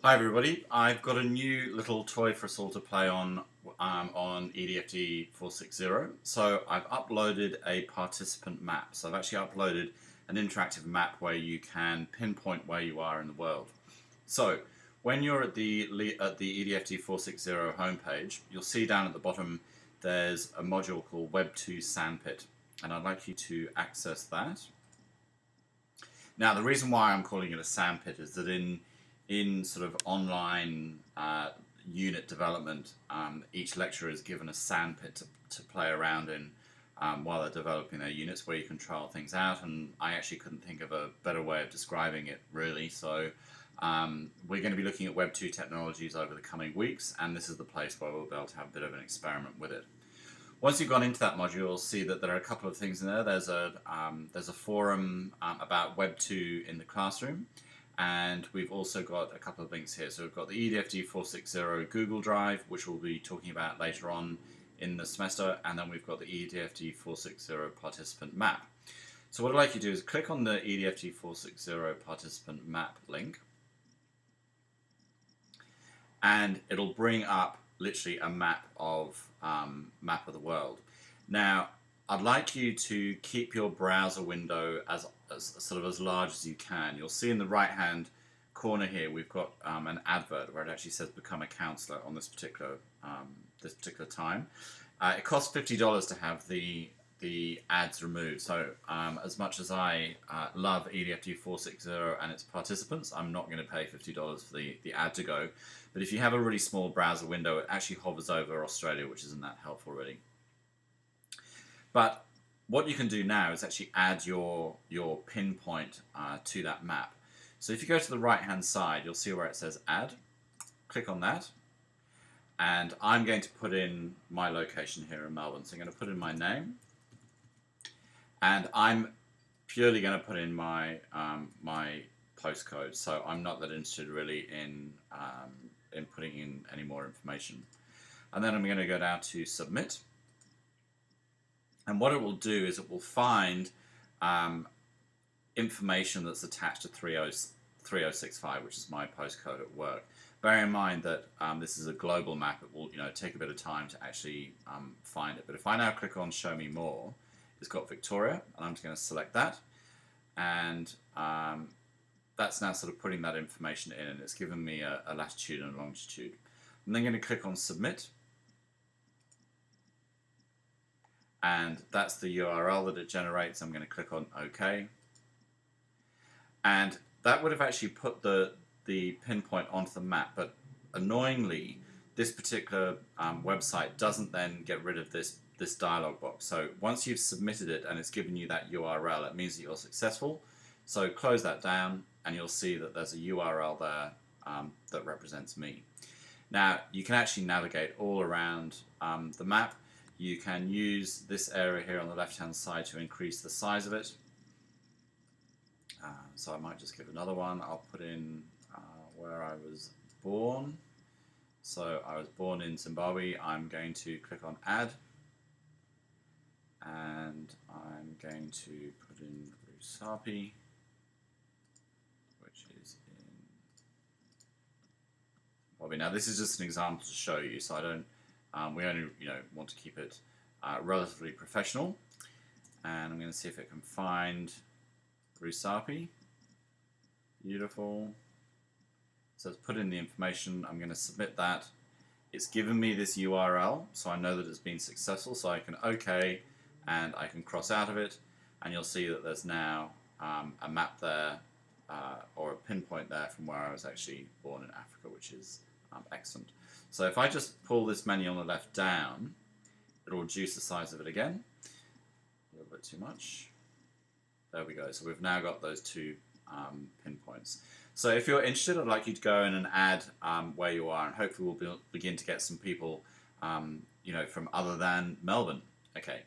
Hi everybody, I've got a new little toy for us all to play on EDFD460. So I've uploaded a participant map. So I've actually uploaded an interactive map where you can pinpoint where you are in the world. So when you're at the EDFD460 homepage, you'll see down at the bottom there's a module called Web2 Sandpit, and I'd like you to access that. Now the reason why I'm calling it a sandpit is that in sort of online unit development, each lecturer is given a sandpit to play around in while they're developing their units, where you can trial things out, and I actually couldn't think of a better way of describing it, really. So we're going to be looking at Web 2 technologies over the coming weeks, and this is the place where we'll be able to have a bit of an experiment with it. Once you've gone into that module, you'll see that there are a couple of things in there. There's a forum about Web 2 in the classroom, and we've also got a couple of links here. So we've got the EDFD460 Google Drive, which we'll be talking about later on in the semester, and then we've got the EDFD460 participant map. So what I'd like you to do is click on the EDFD460 participant map link, and it'll bring up literally a map of the world. Now, I'd like you to keep your browser window as large as you can. You'll see in the right hand corner here we've got an advert where it actually says become a counselor on this particular time. It costs $50 to have the ads removed. So as much as I love EDFD460 and its participants, I'm not going to pay $50 for the ad to go. But if you have a really small browser window, it actually hovers over Australia, which isn't that helpful really. But what you can do now is actually add your pinpoint to that map. So if you go to the right hand side, you'll see where it says add. Click on that, and I'm going to put in my location here in Melbourne. So I'm going to put in my name, and I'm purely going to put in my my postcode. So I'm not that interested really in putting in any more information. And then I'm going to go down to submit. And what it will do is it will find information that's attached to 3065, which is my postcode at work. Bear in mind that this is a global map. It will take a bit of time to actually find it. But if I now click on Show Me More, it's got Victoria, and I'm just going to select that. And that's now sort of putting that information in, and it's given me a latitude and a longitude. I'm then going to click on Submit. And that's the URL that it generates. I'm going to click on OK. And that would have actually put the pinpoint onto the map, but annoyingly, this particular website doesn't then get rid of this dialog box. So once you've submitted it and it's given you that URL, it means that you're successful. So close that down, and you'll see that there's a URL there that represents me. Now, you can actually navigate all around the map. You can use this area here on the left-hand side to increase the size of it. So I might just give another one. I'll put in where I was born. So I was born in Zimbabwe. I'm going to click on Add. And I'm going to put in Rusapi, which is in Zimbabwe. Now this is just an example to show you, so I don't we only want to keep it relatively professional, and I'm going to see if it can find Rusapi. Beautiful. So it's put in the information. I'm going to submit that. It's given me this URL, so I know that it's been successful. So I can OK, and I can cross out of it, and you'll see that there's now a map there, or a pinpoint there from where I was actually born in Africa, which is excellent. So if I just pull this menu on the left down, it'll reduce the size of it again. A little bit too much. There we go. So we've now got those two pinpoints. So if you're interested, I'd like you to go in and add where you are, and hopefully we'll begin to get some people from other than Melbourne. Okay.